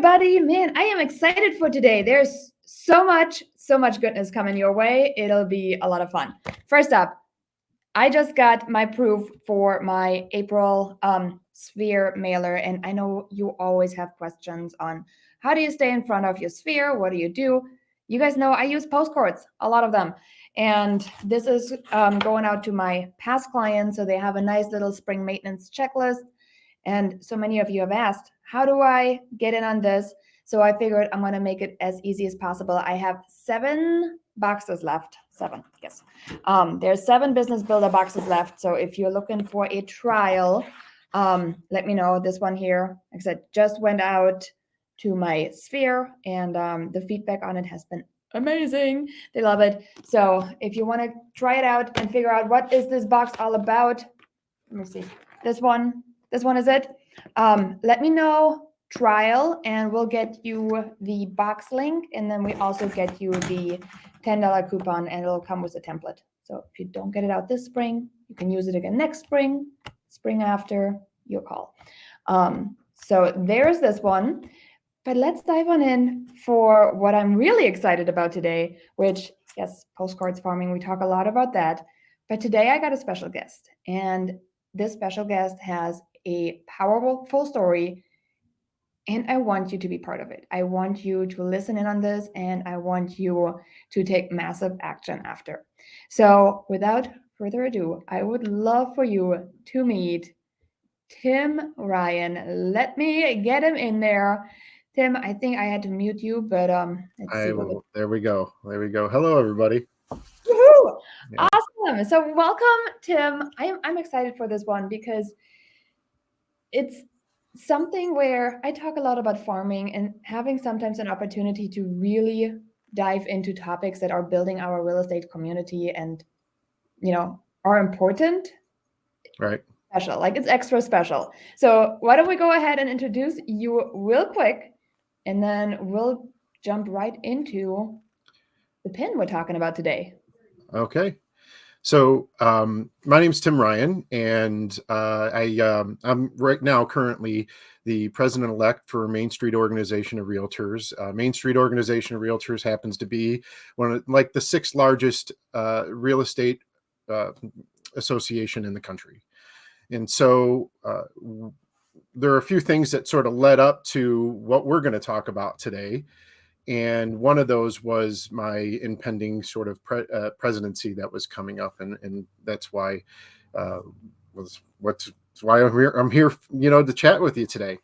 everybody. Man, I am excited for today. There's so much goodness coming your way. It'll be a lot of fun. First up, I just got my proof for my April sphere mailer, and I know you always have questions on how do you stay in front of your sphere? What do you do? You guys know I use postcards, a lot of them. And this is going out to my past clients, so they have a nice little spring maintenance checklist. And so many of you have asked, how do I get in on this? So I figured I'm going to make it as easy as possible. I have 7 boxes left. 7, yes. There's 7 business builder boxes left. So if you're looking for a trial, let me know. This one here, like I said, just went out to my sphere, and the feedback on it has been amazing. They love it. So if you want to try it out and figure out what is this box all about, let me see. This one is it. Let me know, trial, and we'll get you the box link, and then we also get you the $10 coupon, and it'll come with a template. So if you don't get it out this spring, you can use it again next spring, spring after, your call. So there's this one. But let's dive on in for what I'm really excited about today, which, yes, postcards farming, we talk a lot about that. But today I got a special guest, and this special guest has a powerful full story, and I want you to be part of it. I want you to listen in on this, and I want you to take massive action after. So without further ado, I would love for you to meet Tim Ryan. Let me get him in there. Tim, I think I had to mute you, but let's see. There we go. Hello, everybody. Woohoo! Yeah. Awesome. So welcome, Tim. I'm excited for this one because it's something where I talk a lot about farming and having sometimes an opportunity to really dive into topics that are building our real estate community and, are important. Right. Special, like it's extra special. So why don't we go ahead and introduce you real quick, and then we'll jump right into the pin we're talking about today. Okay. So my name's Tim Ryan, and I'm right now currently the president-elect for Main Street Organization of Realtors. Main Street Organization of Realtors happens to be one of the 6th largest real estate association in the country. And so there are a few things that sort of led up to what we're going to talk about today. And one of those was my impending sort of presidency that was coming up. And that's why why I'm here, to chat with you today.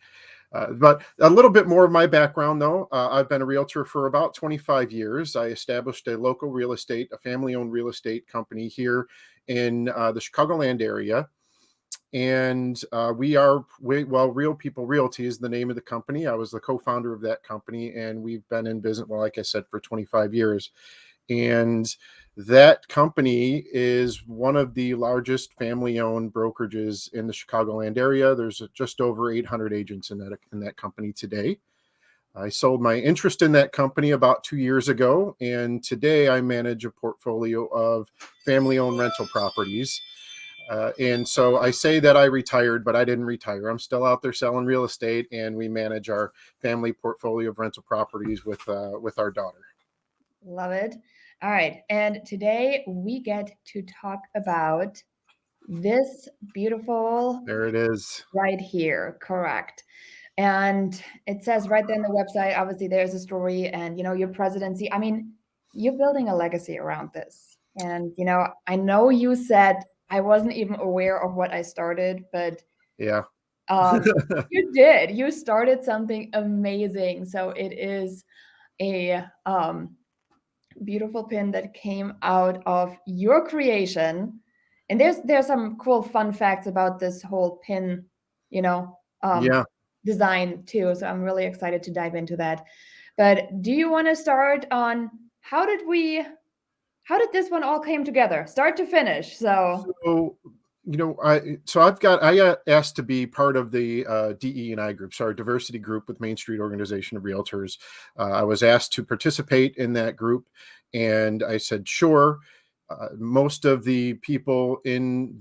But a little bit more of my background, though. I've been a realtor for about 25 years. I established a local a family-owned real estate company here in the Chicagoland area. And Real People Realty is the name of the company. I was the co-founder of that company, and we've been in business, like I said, for 25 years. And that company is one of the largest family-owned brokerages in the Chicagoland area. There's just over 800 agents in that company today. I sold my interest in that company about 2 years ago, and today I manage a portfolio of family-owned rental properties. And so I say that I retired, but I didn't retire. I'm still out there selling real estate, and we manage our family portfolio of rental properties with our daughter. Love it. All right. And today we get to talk about this beautiful. There it is. Right here. Correct. And it says right there in the website, obviously there's a story and, your presidency. I mean, you're building a legacy around this. And, I know you said I wasn't even aware of what I started, but yeah, you did. You started something amazing. So it is a beautiful pin that came out of your creation. And there's some cool fun facts about this whole pin, design too. So I'm really excited to dive into that. But do you want to start on how did this one all came together, start to finish? So I got asked to be part of the DE&I group, so our diversity group with Main Street Organization of Realtors. I was asked to participate in that group, and I said, sure. Most of the people in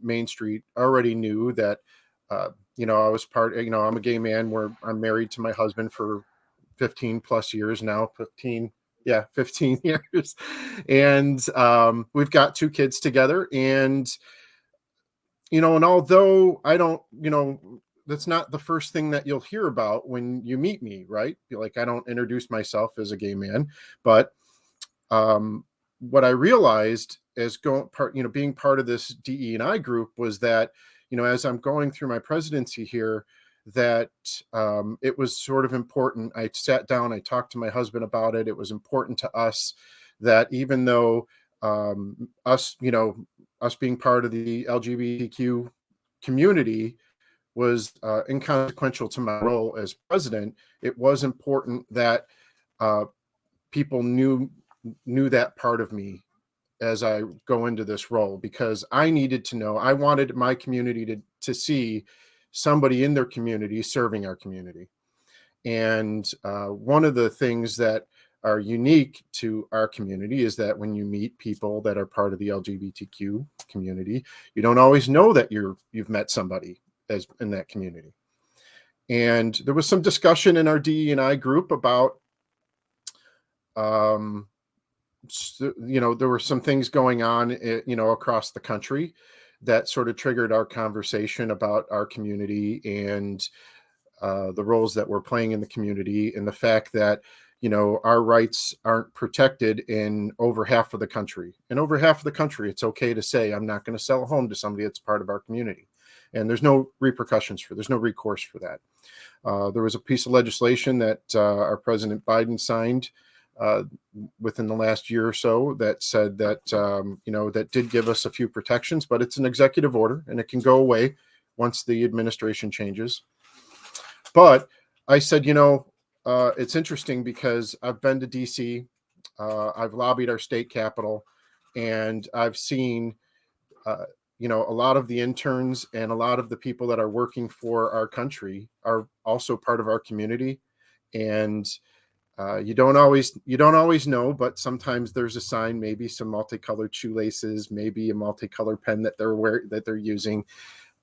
Main Street already knew that I was part, I'm a gay man where I'm married to my husband for 15 plus years now, 15, yeah, 15 years. And we've got 2 kids together. And, and although I don't, that's not the first thing that you'll hear about when you meet me, right? Like, I don't introduce myself as a gay man, but um, what I realized as being part of this DE&I group was that, as I'm going through my presidency here, that it was sort of important. I sat down, I talked to my husband about it. It was important to us that even though us being part of the LGBTQ community was inconsequential to my role as president, it was important that uh, people knew that part of me as I go into this role, because I needed to know. I wanted my community to see somebody in their community serving our community. And one of the things that are unique to our community is that when you meet people that are part of the LGBTQ community, you don't always know that you've met somebody as in that community. And there was some discussion in our DE&I group about there were some things going on, across the country that sort of triggered our conversation about our community and the roles that we're playing in the community, and the fact that, our rights aren't protected in over half of the country. And over half of the country, it's okay to say, I'm not going to sell a home to somebody that's part of our community. And there's no there's no recourse for that. There was a piece of legislation that our President Biden signed uh, within the last year or so that said that, that did give us a few protections, but it's an executive order and it can go away once the administration changes. But I said, it's interesting because I've been to DC, I've lobbied our state capitol, and I've seen, uh, a lot of the interns and a lot of the people that are working for our country are also part of our community. And you don't always know, but sometimes there's a sign, maybe some multicolored shoelaces, maybe a multicolored pen that they're using.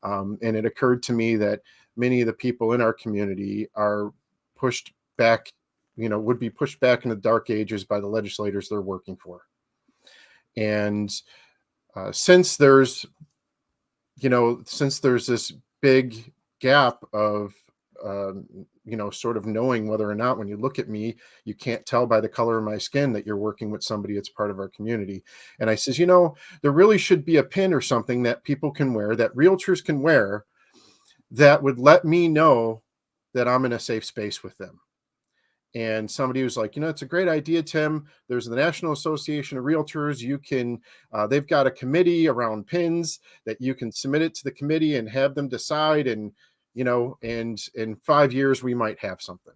And it occurred to me that many of the people in our community are pushed back, would be pushed back in the dark ages by the legislators they're working for. And since there's this big gap of sort of knowing whether or not, when you look at me, you can't tell by the color of my skin that you're working with somebody that's part of our community. And I says, there really should be a pin or something that people can wear, that realtors can wear, that would let me know that I'm in a safe space with them. And somebody was like, it's a great idea, Tim. There's the National Association of Realtors. They've got a committee around pins that you can submit it to the committee and have them decide. And, and in 5 years, we might have something.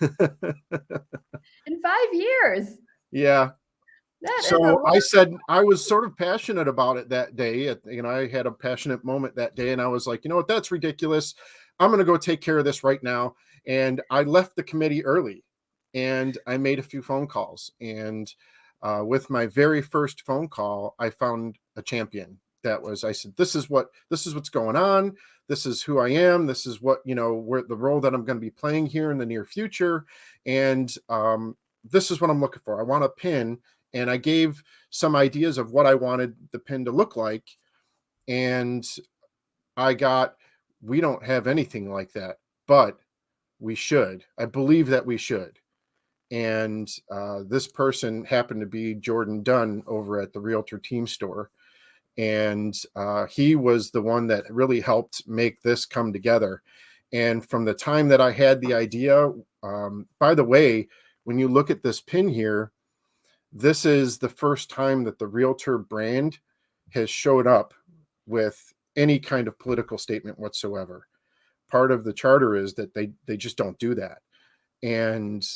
In 5 years. Yeah. That is a So lot. I said, I was sort of passionate about it that day. I had a passionate moment that day, and I was like, what, that's ridiculous. I'm going to go take care of this right now. And I left the committee early and I made a few phone calls. And with my very first phone call, I found a champion. I said, this is what's going on. This is who I am. This is what, where the role that I'm going to be playing here in the near future. And this is what I'm looking for. I want a pin. And I gave some ideas of what I wanted the pin to look like. And we don't have anything like that, but we should. I believe that we should. And this person happened to be Jordan Dunn over at the Realtor Team Store. And he was the one that really helped make this come together. And from the time that I had the idea, by the way, when you look at this pin here, this is the first time that the Realtor brand has showed up with any kind of political statement whatsoever. Part of the charter is that they just don't do that. And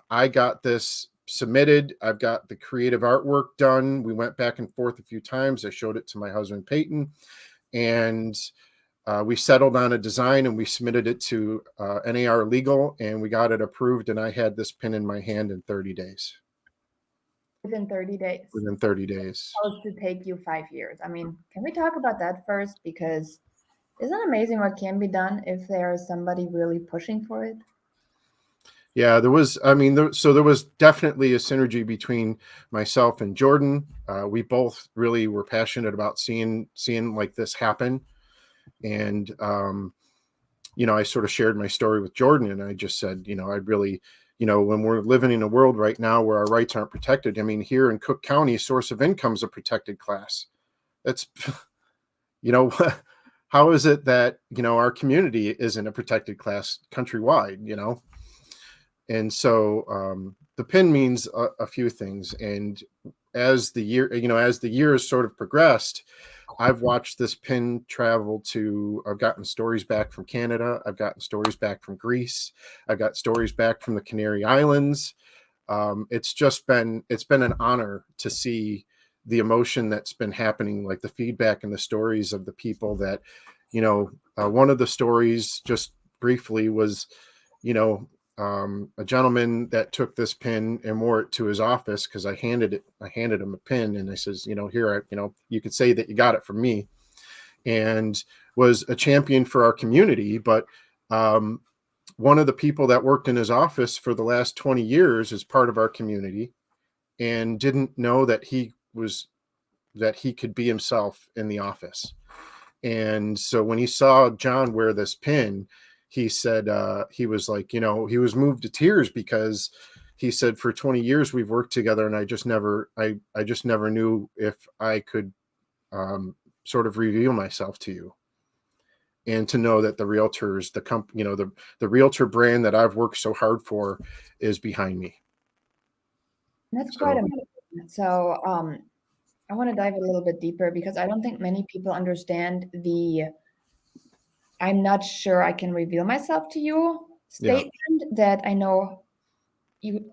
I got this submitted. I've got the creative artwork done. We went back and forth a few times. I showed it to my husband, Peyton, and we settled on a design and we submitted it to NAR Legal, and we got it approved. And I had this pin in my hand in 30 days. Within 30 days. Within 30 days. Supposed to take you 5 years. I mean, can we talk about that first? Because Isn't it amazing what can be done if there is somebody really pushing for it? Yeah, there was, I mean, so there was definitely a synergy between myself and Jordan. We both really were passionate about seeing like this happen. And, I sort of shared my story with Jordan, and I just said, I'd really, when we're living in a world right now where our rights aren't protected, I mean, here in Cook County, source of income is a protected class. That's, you know, how is it that, our community isn't a protected class countrywide? And so the pin means a few things. And as the years sort of progressed, I've watched this pin travel to, I've gotten stories back from Canada. I've gotten stories back from Greece. I've got stories back from the Canary Islands. It's been an honor to see the emotion that's been happening, like the feedback and the stories of the people that, one of the stories just briefly was, you know, a gentleman that took this pin and wore it to his office because I handed him a pin, and I says, here, you could say that you got it from me, and was a champion for our community. But one of the people that worked in his office for the last 20 years is part of our community, and didn't know that he could be himself in the office. And so when he saw John wear this pin, he said, he was like, he was moved to tears, because he said, for 20 years we've worked together, and I just never knew if I could sort of reveal myself to you, and to know that the realtors, the realtor brand that I've worked so hard for is behind me. That's quite So amazing. So, I want to dive a little bit deeper because I don't think many people understand the "I'm not sure I can reveal myself to you" yeah, statement that I know you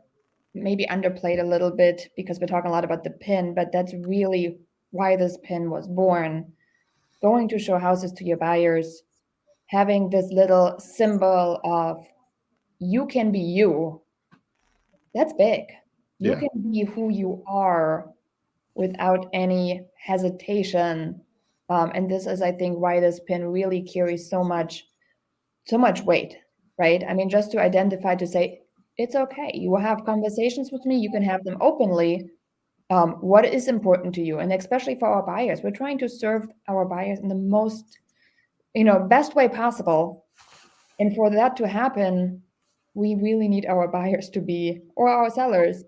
maybe underplayed a little bit because we're talking a lot about the pin, but that's really why this pin was born. Going to show houses to your buyers, having this little symbol of you can be you, that's big. You yeah, can be who you are without any hesitation. And this is, I think, why this pin really carries so much weight, right? I mean, just to identify, to say, it's okay. You will have conversations with me. You can have them openly. What is important to you? And especially for our buyers, we're trying to serve our buyers in the most, best way possible. And for that to happen, we really need our buyers to be, or our sellers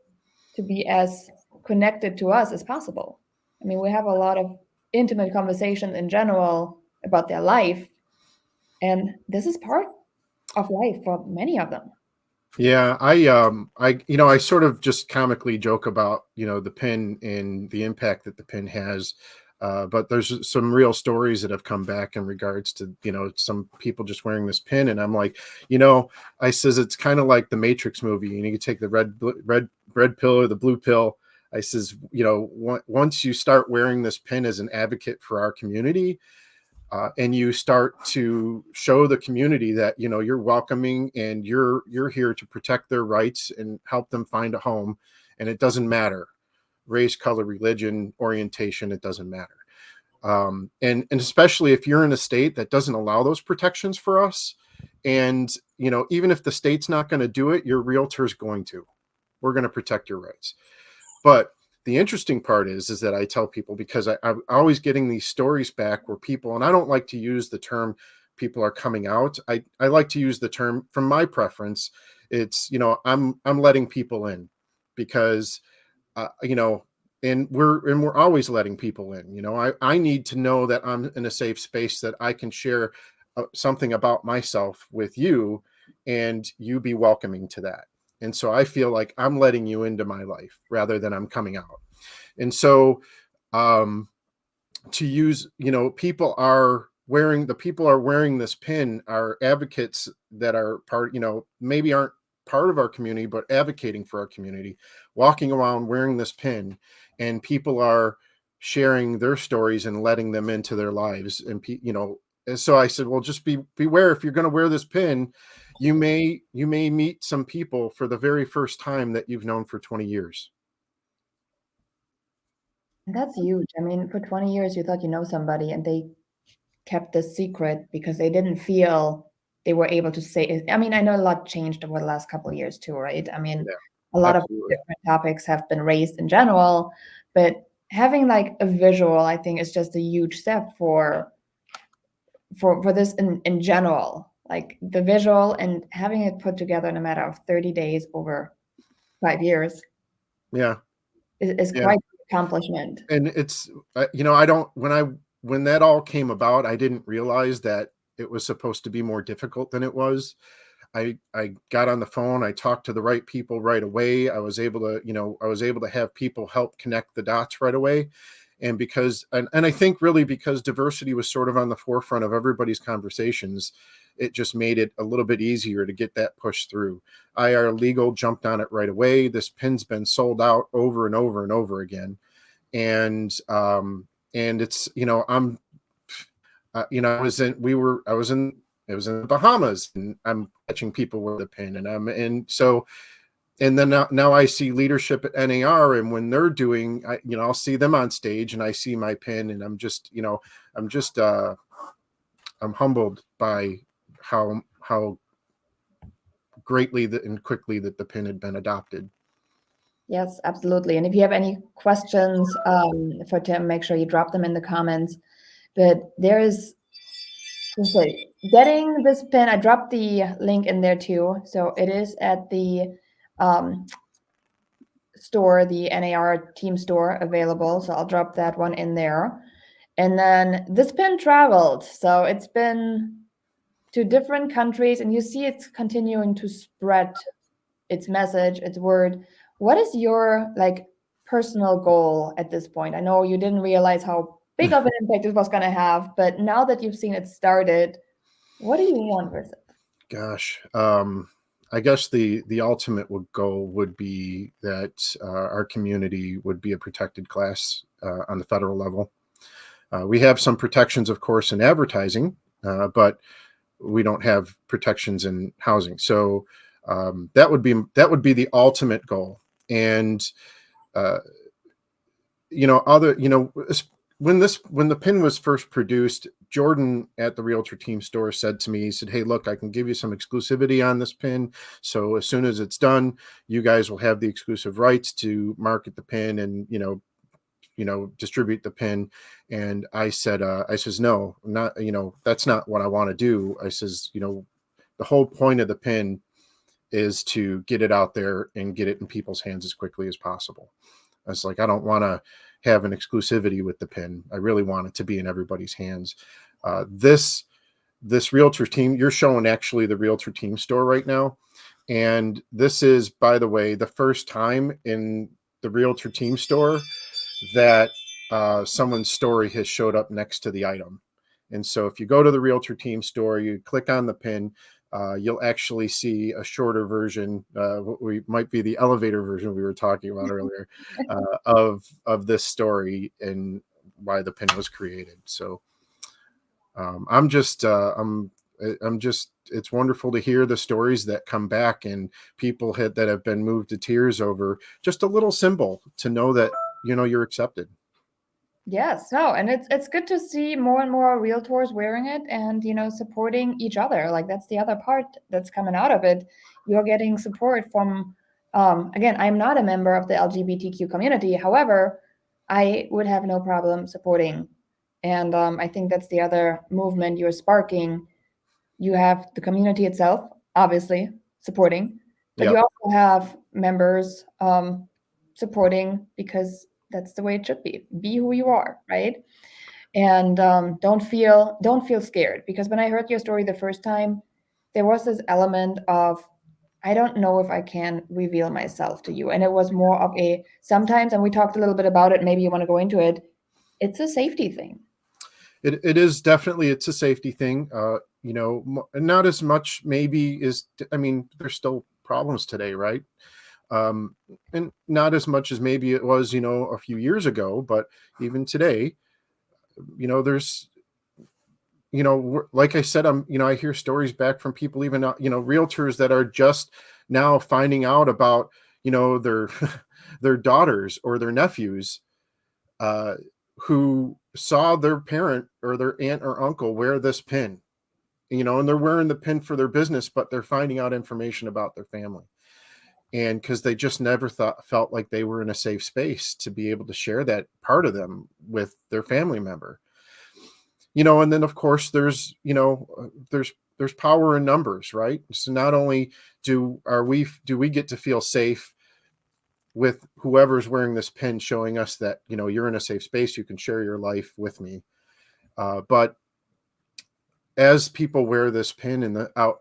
to be as connected to us as possible. I mean, we have a lot of intimate conversations in general about their life, and this is part of life for many of them. yeah. I sort of just comically joke about, the pin and the impact that the pin has. But there's some real stories that have come back in regards to, some people just wearing this pin. And I'm like, I says, it's kind of like the Matrix movie, and you take the red pill or the blue pill. I says, once you start wearing this pin as an advocate for our community, and you start to show the community that, you're welcoming, and you're here to protect their rights and help them find a home, and it doesn't matter race, color, religion, orientation, it doesn't matter. And especially if you're in a state that doesn't allow those protections for us, and even if the state's not going to do it, your realtor's going to. We're going to protect your rights. But the interesting part is that I tell people, because I'm always getting these stories back where people, and I don't like to use the term people are coming out. I like to use the term, from my preference, it's, I'm letting people in, because, and we're always letting people in. I need to know that I'm in a safe space, that I can share something about myself with you, and you be welcoming to that. And so I feel like I'm letting you into my life rather than I'm coming out. And so, um, to use, people are wearing this pin are advocates that are part, maybe aren't part of our community, but advocating for our community, walking around wearing this pin, and people are sharing their stories and letting them into their lives. And so I said, well, just beware. If you're going to wear this pin, you may meet some people for the very first time that you've known for 20 years. And that's huge. I mean, for 20 years, you thought you know somebody, and they kept this secret because they didn't feel they were able to say it. I mean, I know a lot changed over the last couple of years too, right? I mean, Yeah, a lot of absolutely. different topics have been raised in general, but having like a visual, I think, is just a huge step for this in general. Like the visual and having it put together in a matter of 30 days over 5 years Yeah, is yeah. quite an accomplishment. And it's I don't when that all came about, I didn't realize that it was supposed to be more difficult than it was. I got on the phone, I talked to the right people right away. I was able to have people help connect the dots right away. And and I think really because diversity was sort of on the forefront of everybody's conversations, it just made it a little bit easier to get that pushed through. IR Legal jumped on it right away. This pin's been sold out over and over and over again. And it's, I'm I was in it was in the Bahamas, and I'm catching people with a pin, and then now I see leadership at NAR, and when they're doing, I'll see them on stage, and I see my pin, and I'm just I'm humbled by how greatly and quickly that the pin had been adopted. Yes, absolutely. And if you have any questions for Tim, make sure you drop them in the comments. But there is, okay, getting this pin, I dropped the link in there too. So it is at the um, store, the NAR team store available. So I'll drop that one in there. And then this pin traveled. So it's been to different countries, and you see it's continuing to spread its message, its word. What is your like personal goal at this point? I know you didn't realize how big of an impact it was going to have, but now that you've seen it started, what do you want with it? Gosh, I guess the ultimate goal would be that our community would be a protected class on the federal level. We have some protections, of course, in advertising, but we don't have protections in housing. So that would be the ultimate goal. And uh, when the pin was first produced, Jordan at the Realtor Team store said to me, he said, "Hey, look, I can give you some exclusivity on this pin. So as soon as it's done, you guys will have the exclusive rights to market the pin and distribute the pin." And I says, "No, not, that's not what I want to do." I says, the whole point of the pin is to get it out there and get it in people's hands as quickly as possible. I was like, I don't want to have an exclusivity with the pin. I really want it to be in everybody's hands. This Realtor Team, you're showing actually the Realtor Team store right now. And this is, by the way, the first time in the Realtor Team store that someone's story has showed up next to the item. And so if you go to the Realtor Team store, you click on the pin, you'll actually see a shorter version, what we might be the elevator version we were talking about earlier, of this story and why the pin was created. So I'm just it's wonderful to hear the stories that come back and people that have been moved to tears over just a little symbol to know that you're accepted. Yes, no, and it's good to see more and more realtors wearing it and supporting each other. Like that's the other part that's coming out of it. You're getting support from again, I'm not a member of the LGBTQ community. However, I would have no problem supporting. And I think that's the other movement you're sparking. You have the community itself, obviously, supporting, but Yeah. you also have members supporting because that's the way it should be. Be who you are, right? And don't feel scared, because when I heard your story the first time, there was this element of I don't know if I can reveal myself to you, and it was more of a sometimes, and we talked a little bit about it. Maybe you want to go into it. It's a safety thing. It is definitely, it's a safety thing. Not as much maybe is, I mean, there's still problems today, right? And not as much as maybe it was, a few years ago, but even today, there's, like I said, I hear stories back from people, even, realtors that are just now finding out about, their, their daughters or their nephews, who saw their parent or their aunt or uncle wear this pin, and they're wearing the pin for their business, but they're finding out information about their family. And because they just never felt like they were in a safe space to be able to share that part of them with their family member. And then of course there's power in numbers, right? So not only do we get to feel safe with whoever's wearing this pin showing us that you're in a safe space, you can share your life with me, but as people wear this pin in the out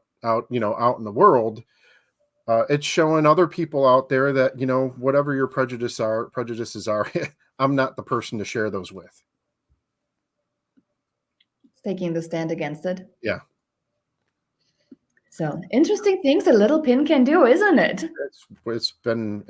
in the world, it's showing other people out there that whatever your prejudices are I'm not the person to share those with. Taking the stand against it. Yeah. So interesting things a little pin can do, isn't it? It's been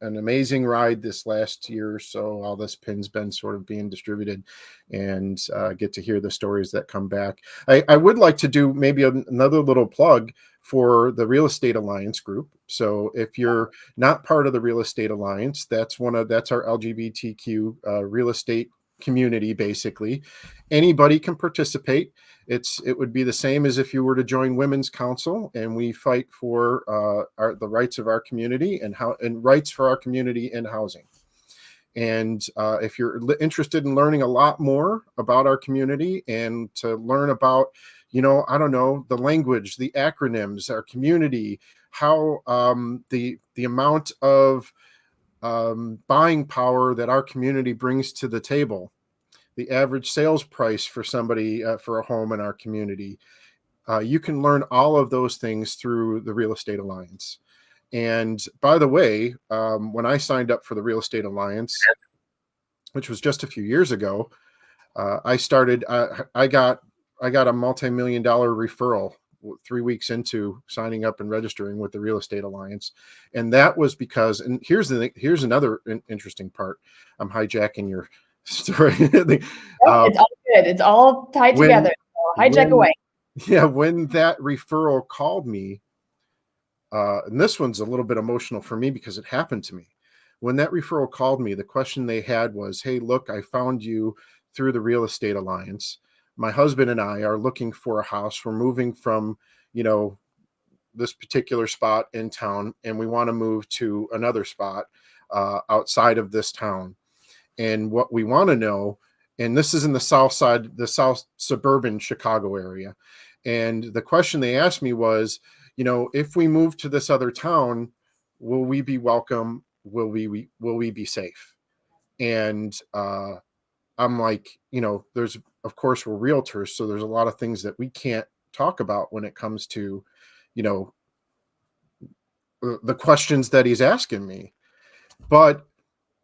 an amazing ride this last year or so. All this pin's been sort of being distributed, and get to hear the stories that come back. I would like to do maybe another little plug for the Real Estate Alliance group. So if you're not part of the Real Estate Alliance, that's our LGBTQ real estate community. Basically, anybody can participate. It would be the same as if you were to join Women's Council, and we fight for the rights of our community and rights for our community in housing. And if you're interested in learning a lot more about our community and to learn about, I don't know, the language, the acronyms, our community, how the amount of buying power that our community brings to the table, the average sales price for somebody for a home in our community. You can learn all of those things through the Real Estate Alliance. And by the way, when I signed up for the Real Estate Alliance, which was just a few years ago, I got a multi-million-dollar referral 3 weeks into signing up and registering with the Real Estate Alliance. And that was because, and here's another interesting part. I'm hijacking your story. It's all good. It's all tied together. So hijack away. Yeah, when that referral called me, and this one's a little bit emotional for me because it happened to me. When that referral called me, the question they had was, "Hey, look, I found you through the Real Estate Alliance. My husband and I are looking for a house. We're moving from, this particular spot in town, and we want to move to another spot outside of this town. And what we want to know," and this is in the south side, the south suburban Chicago area. And the question they asked me was, if we move to this other town, will we be welcome? Will we be safe? And I'm like, of course we're realtors, so there's a lot of things that we can't talk about when it comes to, the questions that he's asking me. But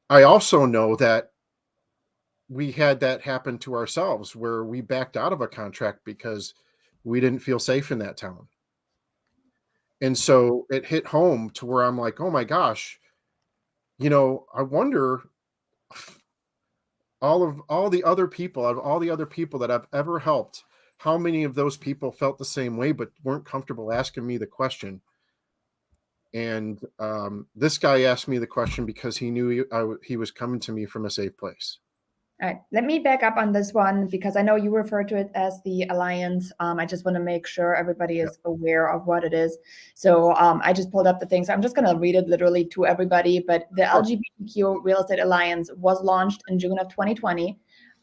I also know that we had that happen to ourselves where we backed out of a contract because we didn't feel safe in that town. And so it hit home to where I'm like, oh my gosh, I wonder all the other people that I've ever helped, how many of those people felt the same way but weren't comfortable asking me the question. And this guy asked me the question because he knew he was coming to me from a safe place. All right, let me back up on this one because I know you refer to it as the Alliance. I just want to make sure everybody is aware of what it is. So I just pulled up the things. I'm just going to read it literally to everybody. But the LGBTQ Real Estate Alliance was launched in June of 2020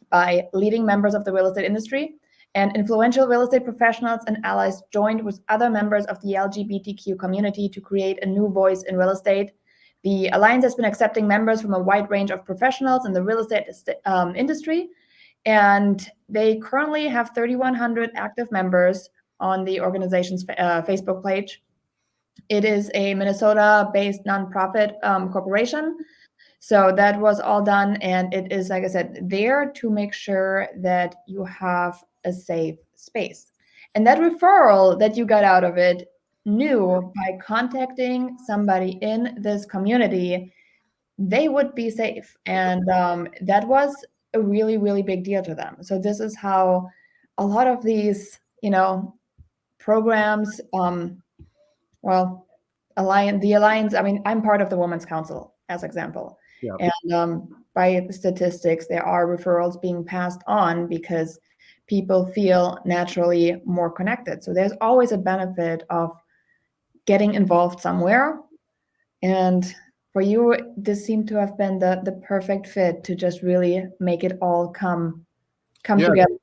by leading members of the real estate industry, and influential real estate professionals and allies joined with other members of the LGBTQ community to create a new voice in real estate. The Alliance has been accepting members from a wide range of professionals in the real estate industry, and they currently have 3,100 active members on the organization's Facebook page. It is a Minnesota-based nonprofit corporation. So that was all done, and it is, like I said, there to make sure that you have a safe space. And that referral that you got out of it knew by contacting somebody in this community, they would be safe. And that was a really, really big deal to them. So this is how a lot of these, programs, well, the alliance, I mean, I'm part of the Women's Council, as example. Yeah. And by the statistics, there are referrals being passed on because people feel naturally more connected. So there's always a benefit of getting involved somewhere. And for you, this seemed to have been the perfect fit to just really make it all come Yeah, together.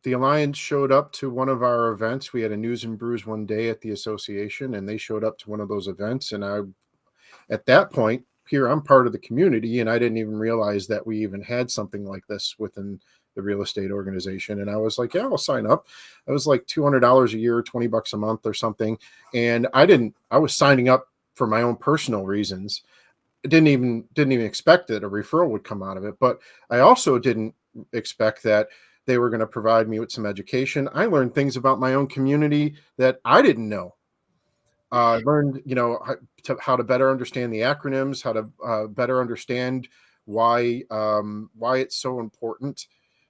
the Alliance showed up to one of our events. We had a news and brews one day at the association, and they showed up to one of those events. And at that point, here I'm part of the community, and I didn't even realize that we even had something like this within the real estate organization. And I was like, yeah, I'll sign up. It was like $200 a year, $20 a month or something. And I was signing up for my own personal reasons. I didn't even expect that a referral would come out of it. But I also didn't expect that they were going to provide me with some education. I learned things about my own community that I didn't know. I learned, how to better understand the acronyms, how to better understand why it's so important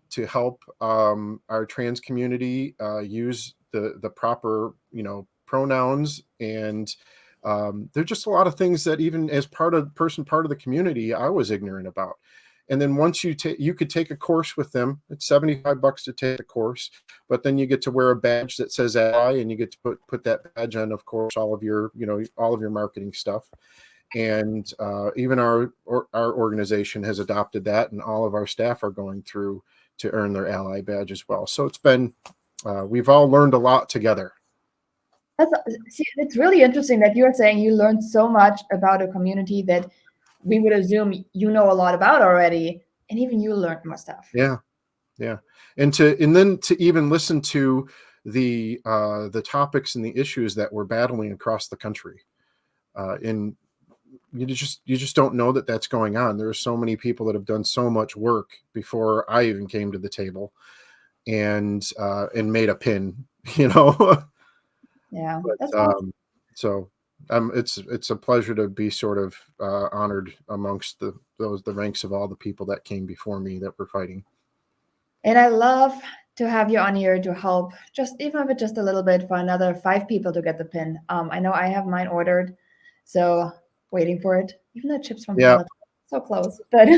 to help our trans community use the proper, pronouns. And there's just a lot of things that even as part of the community, I was ignorant about. And then once you could take a course with them. It's $75 to take the course, but then you get to wear a badge that says ally, and you get to put that badge on, of course, all of your marketing stuff. And even our organization has adopted that, and all of our staff are going through to earn their ally badge as well. So it's been we've all learned a lot together. It's really interesting that you're saying you learned so much about a community that we would assume you know a lot about already, and even you learned more stuff. Yeah. And then to even listen to the topics and the issues that we're battling across the country. And you just don't know that that's going on. There are so many people that have done so much work before I even came to the table and made a pin, Yeah, But, that's awesome. so it's a pleasure to be sort of honored amongst the ranks of all the people that came before me that were fighting. And I love to have you on here to help, just even if it's just a little bit, for another 5 people to get the pin. I know I have mine ordered, so waiting for it. Even though Chips from Yeah. so close, but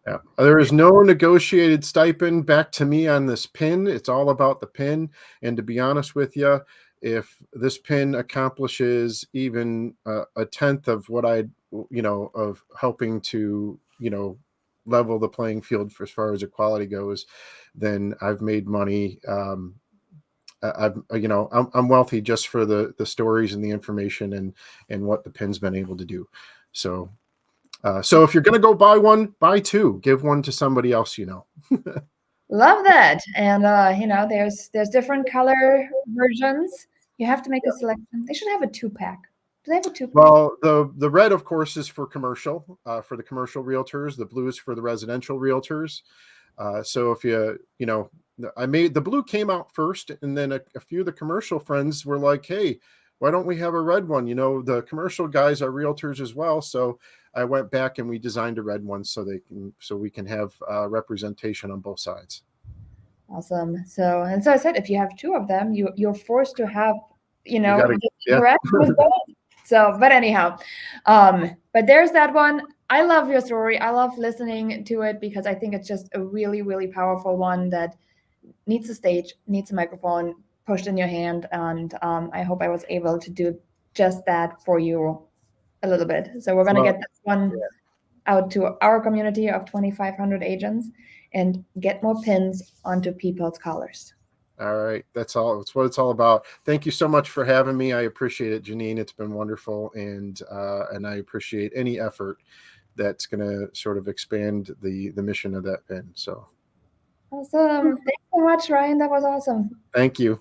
Yeah. There is no negotiated stipend back to me on this pin. It's all about the pin. And to be honest with you, if this pin accomplishes even a tenth of what of helping to, level the playing field for as far as equality goes, then I've made money. I'm wealthy just for the stories and the information and what the pin's been able to do. So if you're going to go buy one, buy 2, give one to somebody else, love that. And there's different color versions. You have to make a selection. They should have a 2-pack. Do they have a 2-pack? Well, the red, of course, is for commercial, for the commercial realtors. The blue is for the residential realtors. So if the blue came out first, and then a few of the commercial friends were like, hey, why don't we have a red one? The commercial guys are realtors as well. So I went back and we designed a red one so we can have representation on both sides. Awesome. So I said, if you have 2 of them, you're forced to have, Yeah. interaction with both. So, but anyhow, but there's that one. I love your story. I love listening to it because I think it's just a really, really powerful one that needs a stage, needs a microphone pushed in your hand. And I hope I was able to do just that for you a little bit. So we're going to get this one out to our community of 2,500 agents and get more pins onto people's collars. All right. That's what it's all about. Thank you so much for having me. I appreciate it, Janine. It's been wonderful. And I appreciate any effort that's going to sort of expand the mission of that pin. So awesome. Thanks so much, Ryan. That was awesome. Thank you.